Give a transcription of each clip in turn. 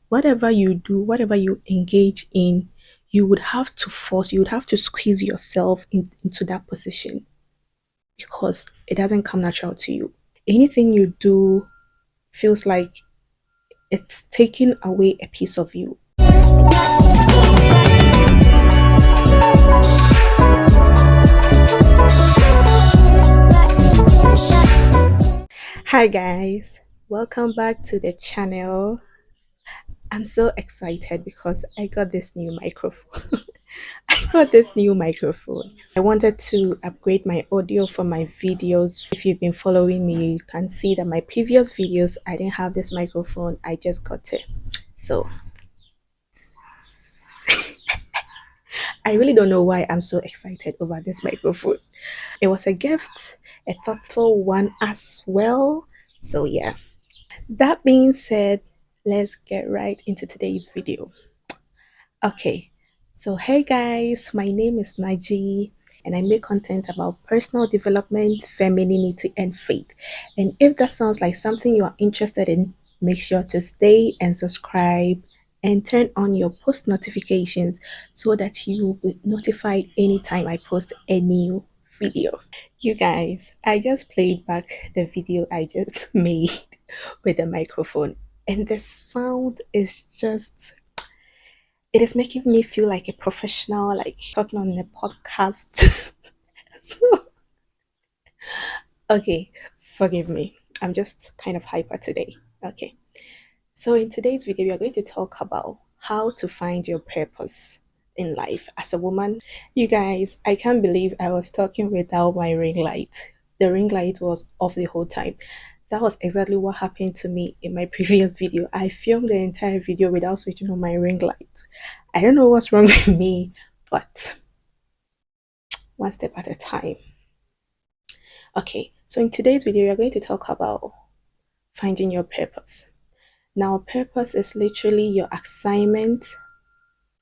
whatever you do, whatever you engage in, you would have to squeeze yourself into that position because it doesn't come natural to you. Anything you do feels like it's taking away a piece of you. Hi guys, welcome back to the channel. I'm so excited because I got this new microphone. I got this new microphone. I wanted to upgrade my audio for my videos. If you've been following me, you can see that my previous videos I didn't have this microphone. I just got it. So I really don't know why I'm so excited over this microphone. It was a gift, a thoughtful one as well. So yeah. That being said, let's get right into today's video. Okay, so hey guys, my name is Naji and I make content about personal development, femininity, and faith. And if that sounds like something you are interested in, make sure to stay and subscribe and turn on your post notifications so that you will be notified anytime I post a new video. You guys, I just played back the video I just made with the microphone, and the sound is just it is making me feel like a professional, like talking on a podcast. So, okay, forgive me. I'm just kind of hyper today. Okay. So, in today's video, we are going to talk about how to find your purpose in life as a woman. You guys, I can't believe I was talking without my ring light. The ring light was off the whole time. That was exactly what happened to me in my previous video. I filmed the entire video without switching on my ring light. I don't know what's wrong with me, but one step at a time. Okay, so in today's video, we are going to talk about finding your purpose. Now, purpose is literally your assignment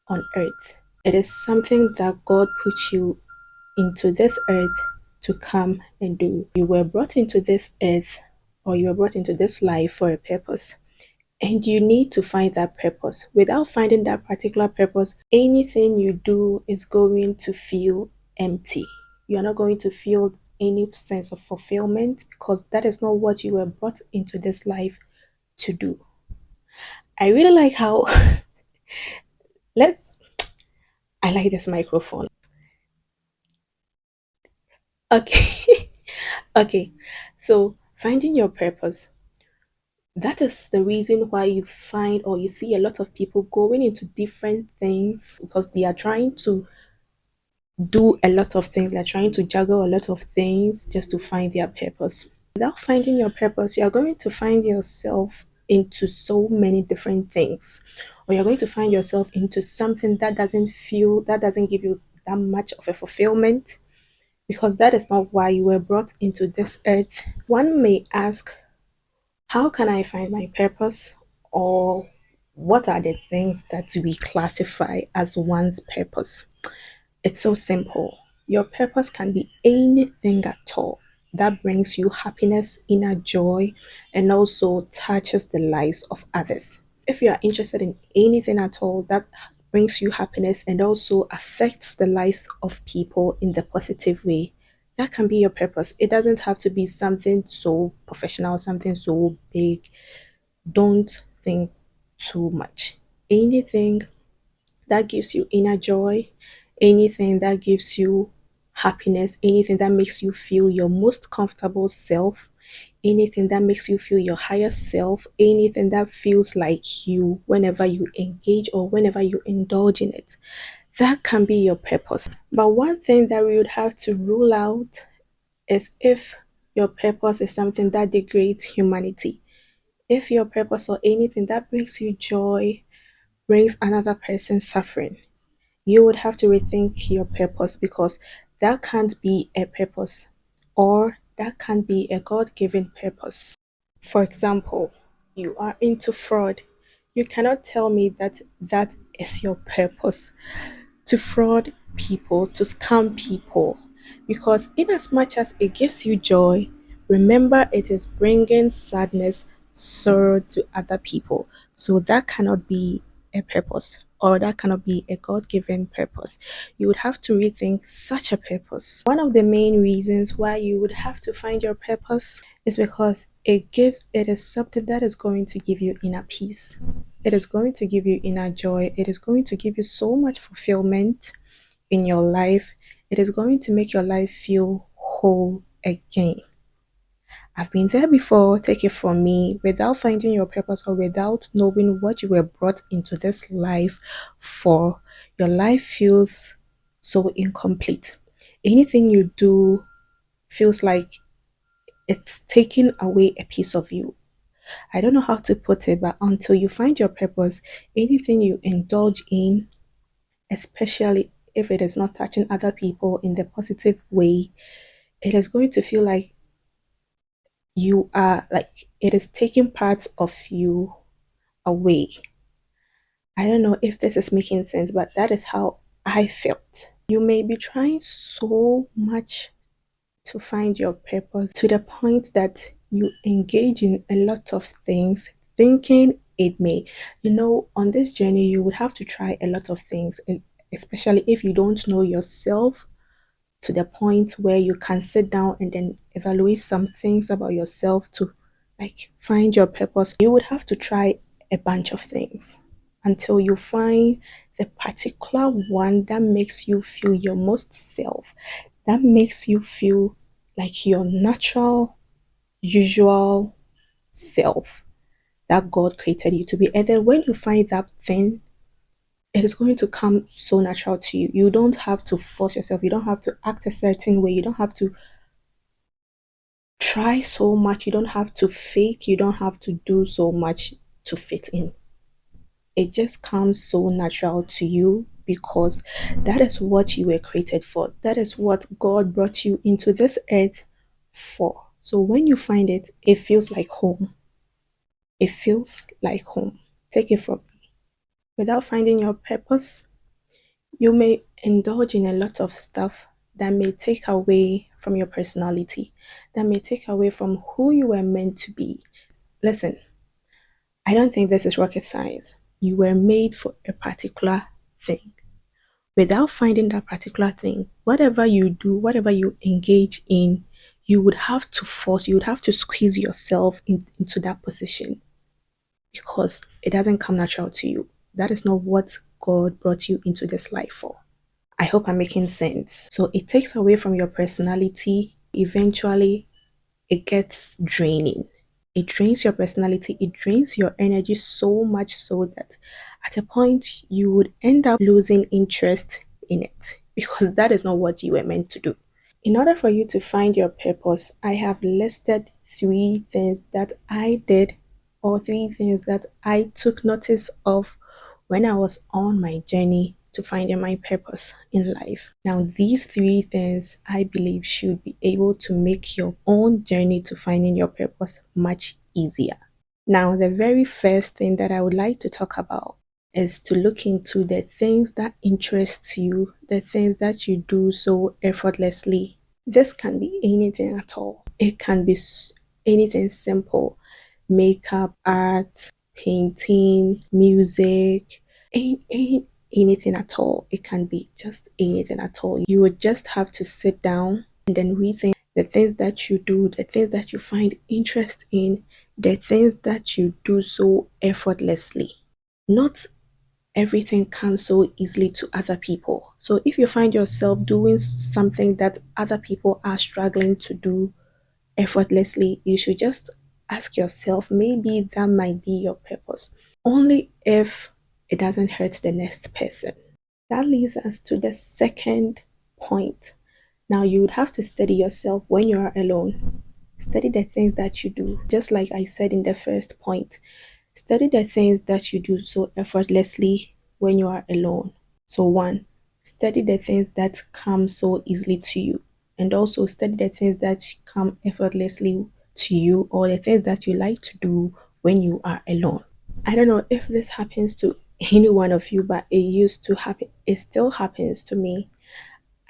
on earth. It is something that God put you into this earth to come and do. You were brought into this earth or you were brought into this life for a purpose. And you need to find that purpose. Without finding that particular purpose, anything you do is going to feel empty. You're not going to feel any sense of fulfillment because that is not what you were brought into this life to do. I really like how let's I like this microphone. Okay. Okay. So finding your purpose. That is the reason why you find or you see a lot of people going into different things because they are trying to do a lot of things. They're trying to juggle a lot of things just to find their purpose. Without finding your purpose, you're going to find yourself into so many different things, or you're going to find yourself into something that doesn't give you that much of a fulfillment because that is not why you were brought into this earth. One may ask, how can I find my purpose? Or what are the things that we classify as one's purpose? It's so simple. Your purpose can be anything at all that brings you happiness, inner joy, and also touches the lives of others. If you are interested in anything at all that brings you happiness and also affects the lives of people in the positive way, that can be your purpose. It doesn't have to be something so professional, something so big. Don't think too much. Anything that gives you inner joy, anything that gives you happiness, anything that makes you feel your most comfortable self, anything that makes you feel your higher self, anything that feels like you whenever you engage or whenever you indulge in it. That can be your purpose. But one thing that we would have to rule out is if your purpose is something that degrades humanity. If your purpose or anything that brings you joy brings another person suffering, you would have to rethink your purpose because that can't be a purpose or that can't be a God given purpose. For example, you are into fraud. You cannot tell me that that is your purpose to fraud people, to scam people, because in as much as it gives you joy, remember it is bringing sadness sorrow to other people. So that cannot be a purpose, or that cannot be a God given purpose. You would have to rethink such a purpose. One of the main reasons why you would have to find your purpose is because it is something that is going to give you inner peace. It is going to give you inner joy. It is going to give you so much fulfillment in your life. It is going to make your life feel whole again. I've been there before, take it from me, without finding your purpose or without knowing what you were brought into this life for, your life feels so incomplete. Anything you do feels like it's taking away a piece of you. I don't know how to put it, but until you find your purpose, anything you indulge in, especially if it is not touching other people in the positive way, it is going to feel like you are like it is taking parts of you away. I don't know if this is making sense, but that is how I felt. You may be trying so much to find your purpose to the point that you engage in a lot of things thinking it may. On this journey, you would have to try a lot of things, especially if you don't know yourself to the point where you can sit down and then evaluate some things about yourself to like find your purpose. You would have to try a bunch of things until you find the particular one that makes you feel your most self, that makes you feel like your natural, usual self that God created you to be. And then when you find that thing, it is going to come so natural to you. You don't have to force yourself. You don't have to act a certain way. You don't have to try so much. You don't have to fake. You don't have to do so much to fit in. It just comes so natural to you because that is what you were created for. That is what God brought you into this earth for. So when you find it, it feels like home. It feels like home. Take it from me. Without finding your purpose, you may indulge in a lot of stuff that may take away from your personality, that may take away from who you were meant to be. Listen, I don't think this is rocket science. You were made for a particular thing. Without finding that particular thing, whatever you do, whatever you engage in, you would have to force, you would have to squeeze yourself into that position because it doesn't come natural to you. That is not what God brought you into this life for. I hope I'm making sense. So it takes away from your personality. Eventually, it gets draining. It drains your personality, it drains your energy so much so that at a point you would end up losing interest in it because that is not what you were meant to do. In order for you to find your purpose, I have listed three things that I did or three things that I took notice of when I was on my journey to finding my purpose in life. Now, these three things I believe should be able to make your own journey to finding your purpose much easier. Now, the very first thing that I would like to talk about is to look into the things that interest you, the things that you do so effortlessly. This can be anything at all. It can be anything simple: makeup, art, painting, music, anything at all. It can be just anything at all. You would just have to sit down and then rethink the things that you do, the things that you find interest in, the things that you do so effortlessly. Not everything comes so easily to other people. So if you find yourself doing something that other people are struggling to do effortlessly, you should just ask yourself, maybe that might be your purpose. Only if it doesn't hurt the next person. That leads us to the second point. Now, you would have to study yourself when you are alone. Study the things that you do, just like I said in the first point. Study the things that you do so effortlessly when you are alone. So, one, study the things that come so easily to you, and also study the things that come effortlessly to you or the things that you like to do when you are alone. I don't know if this happens to any one of you, but it used to happen. It still happens to me.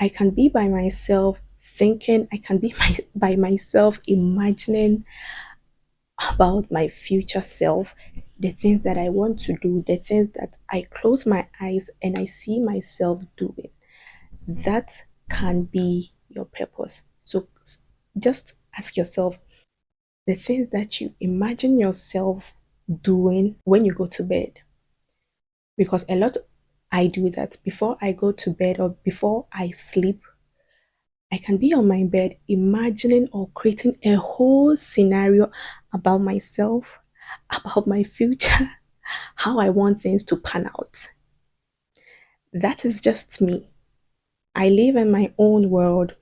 I can be by myself thinking, I can be by myself imagining about my future self, the things that I want to do, the things that I close my eyes and I see myself doing. That can be your purpose. So just ask yourself the things that you imagine yourself doing when you go to bed. Because a lot I do that before I go to bed or before I sleep. I can be on my bed imagining or creating a whole scenario about myself, about my future, how I want things to pan out. That is just me. I live in my own world,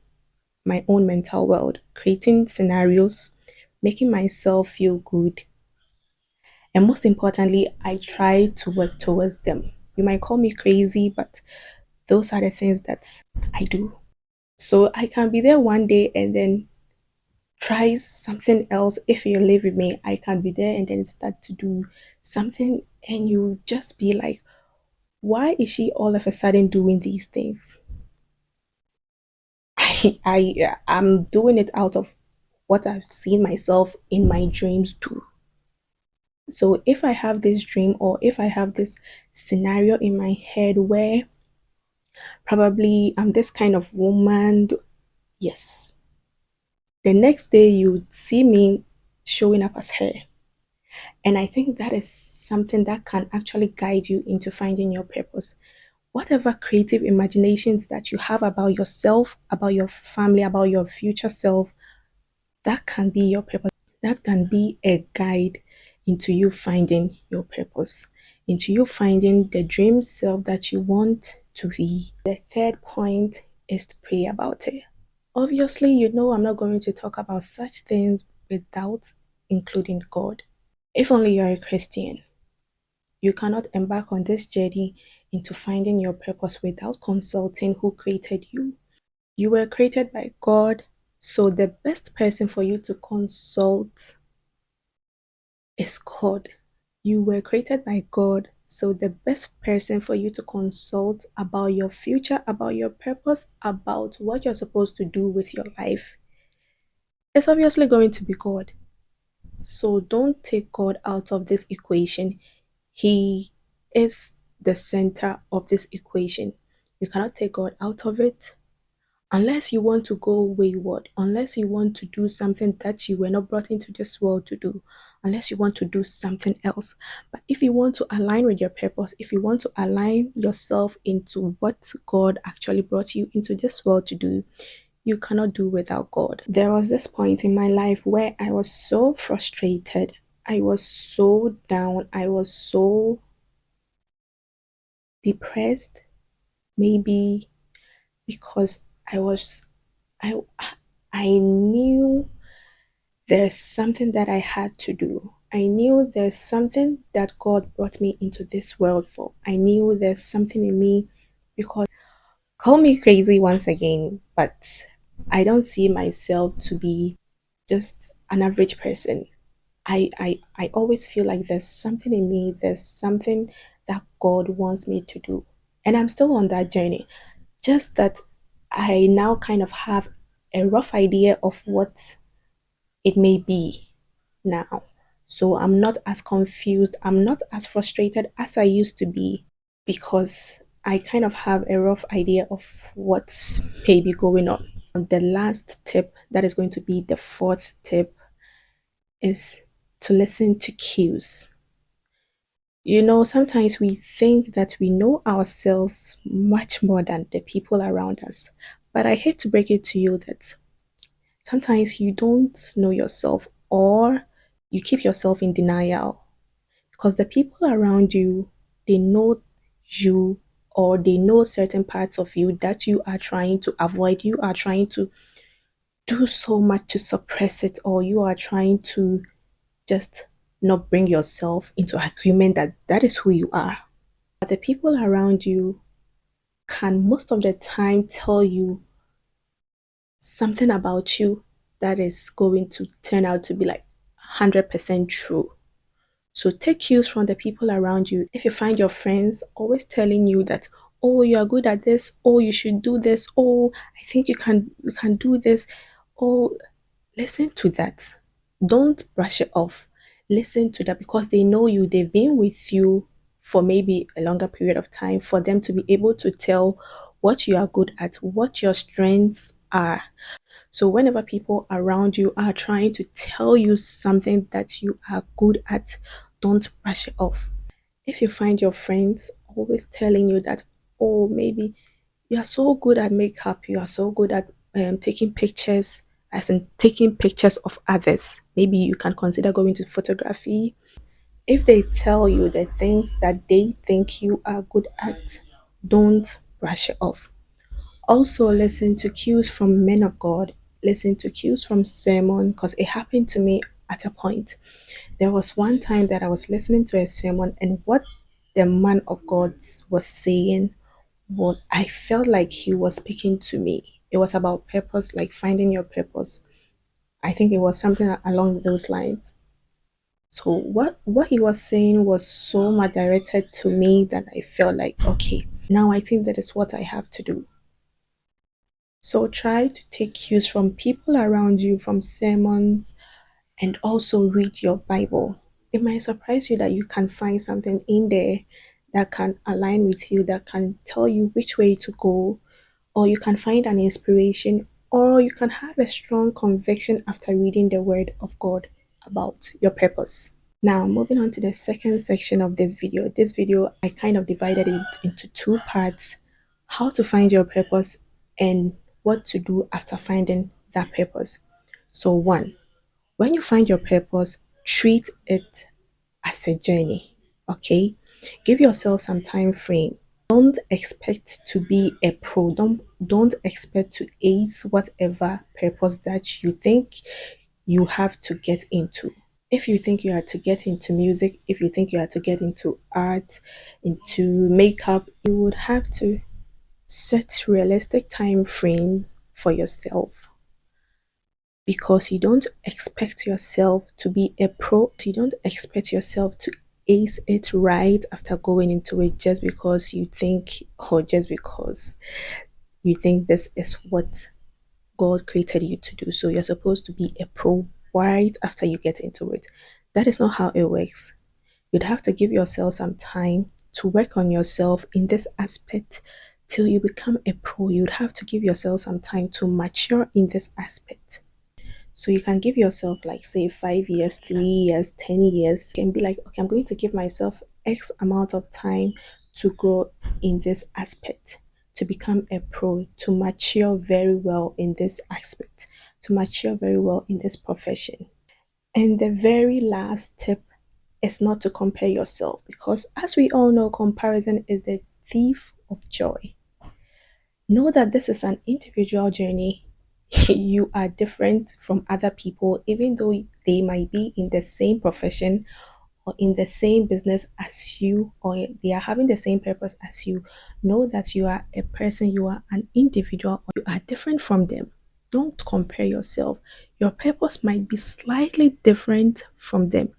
my own mental world, creating scenarios, making myself feel good. And most importantly, I try to work towards them. You might call me crazy, but those are the things that I do. So I can be there one day and then try something else. If you live with me, I can be there and then start to do something, and you just be like, why is she all of a sudden doing these things? I'm doing it out of what I've seen myself in my dreams do. So if I have this dream or if I have this scenario in my head where probably I'm this kind of woman, yes, the next day you see me showing up as her. And I think that is something that can actually guide you into finding your purpose. Whatever creative imaginations that you have about yourself, about your family, about your future self, that can be your purpose. That can be a guide into you finding your purpose, into you finding the dream self that you want to be. The third point is to pray about it. Obviously, you know I'm not going to talk about such things without including God. If only you're a Christian, you cannot embark on this journey into finding your purpose without consulting who created you. You were created by God, so the best person for you to consult is God. You were created by God, so the best person for you to consult about your future, about your purpose, about what you're supposed to do with your life is obviously going to be God. So don't take God out of this equation. He is the center of this equation. You cannot take God out of it unless you want to go wayward, unless you want to do something that you were not brought into this world to do, unless you want to do something else. But if you want to align with your purpose, if you want to align yourself into what God actually brought you into this world to do, you cannot do without God. There was this point in my life where I was so frustrated. I was so down. I was so depressed. Maybe because I was I I knew there's something that I had to do. I knew there's something that God brought me into this world for. I knew there's something in me because call me crazy once again, but I don't see myself to be just an average person. I always feel like there's something in me, there's something that God wants me to do. And I'm still on that journey. Just that I now kind of have a rough idea of what it may be now. So I'm not as confused, I'm not as frustrated as I used to be because I kind of have a rough idea of what may be going on. The last tip, that is going to be the fourth tip, is to listen to cues. You know, sometimes we think that we know ourselves much more than the people around us. But I hate to break it to you that sometimes you don't know yourself or you keep yourself in denial because the people around you, they know you or they know certain parts of you that you are trying to avoid. You are trying to do so much to suppress it, or you are trying to just not bring yourself into agreement that that is who you are. But the people around you can most of the time tell you something about you that is going to turn out to be like 100% true. So take cues from the people around you. If you find your friends always telling you that, oh, you are good at this, oh, you should do this, oh, I think you can do this, oh, listen to that. Don't brush it off. Listen to that because they know you, they've been with you for maybe a longer period of time, for them to be able to tell what you are good at, what your strengths are. So, whenever people around you are trying to tell you something that you are good at, don't brush it off. If you find your friends always telling you that, oh, maybe you are so good at makeup, you are so good at taking pictures, as in taking pictures of others, maybe you can consider going to photography. If they tell you the things that they think you are good at, don't brush it off. Also, listen to cues from men of God, listen to cues from sermon, because it happened to me at a point. There was one time that I was listening to a sermon, and what the man of God was saying, what I felt like he was speaking to me. It was about purpose, like finding your purpose. I think it was something along those lines. So what he was saying was so much directed to me that I felt like, okay, now I think that is what I have to do. So try to take cues from people around you, from sermons, and also read your Bible. It might surprise you that you can find something in there that can align with you, that can tell you which way to go, or you can find an inspiration, or you can have a strong conviction after reading the Word of God about your purpose. Now, moving on to the second section of this video. This video, I kind of divided it into two parts: how to find your purpose and what to do after finding that purpose. So, one, when you find your purpose, treat it as a journey. Okay, give yourself some time frame. Don't expect to be a pro. Don't expect to ace whatever purpose that you think you have to get into. If you think you are to get into music, if you think you are to get into art, into makeup, you would have to set realistic time frame for yourself, because you don't expect yourself to be a pro. You don't expect yourself to ace it right after going into it just because you think, or just because you think this is what God created you to do. So you're supposed to be a pro right after you get into it. That is not how it works. You'd have to give yourself some time to work on yourself in this aspect till you become a pro. You'd have to give yourself some time to mature in this aspect. So you can give yourself, like, say, 5 years, 3 years, 10 years. You can be like, okay, I'm going to give myself X amount of time to grow in this aspect, to become a pro, to mature very well in this aspect, to mature very well in this profession. And the very last tip is not to compare yourself, because as we all know, comparison is the thief of joy. Know that this is an individual journey. You are different from other people, even though they might be in the same profession or in the same business as you, or they are having the same purpose as you. Know that you are a person, you are an individual, or you are different from them. Don't compare yourself. Your purpose might be slightly different from them.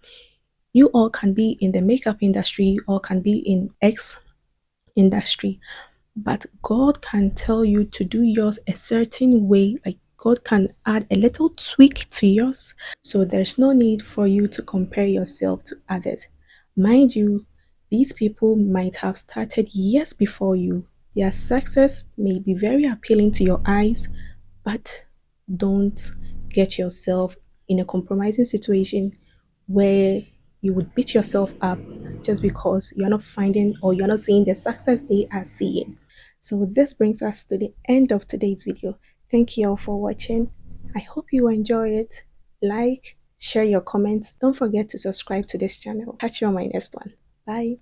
You all can be in the makeup industry, you all can be in X industry, but God can tell you to do yours a certain way. Like, God can add a little tweak to yours. So there's no need for you to compare yourself to others. Mind you, these people might have started years before you. Their success may be very appealing to your eyes, but don't get yourself in a compromising situation where you would beat yourself up just because you're not finding, or you're not seeing the success they are seeing. So this brings us to the end of today's video. Thank you all for watching. I hope you enjoy it. Like, share your comments. Don't forget to subscribe to this channel. Catch you on my next one. Bye.